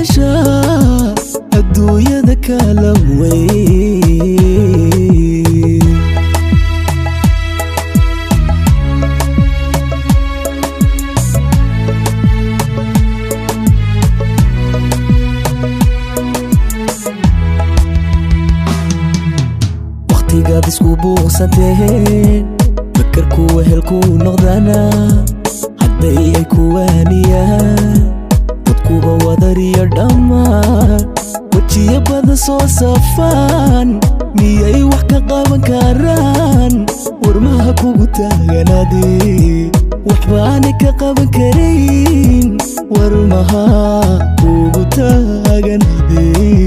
ويشا الدنيا ذا كالوي وقتيقاد اسكو بوغساتين فكركو وهلكو نغدانا حدي ايكو وانيان dadkuba wadariya dhammaan wajiya badan soo safaan miyay wax ka qaban karaan warmaha kugu taaganaadee waxbaanay ka qaban karayn warmaha kugu taaganaadee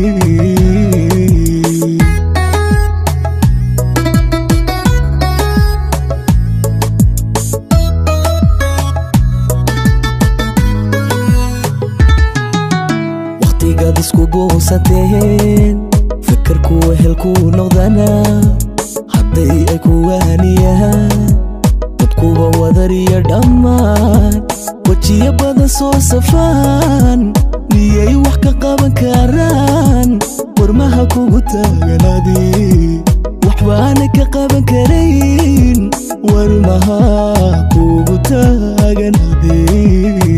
قد اسكو بوغساتين فكركو وهلكو نغدانا حدي ايكو وانيان dadkuba wadariya dhammaan wajiya badan soo safaan miyay wax ka qaban karaan warmaha kugu taaganaadee waxbaanay ka qaban karayn warmaha kugu taaganaadee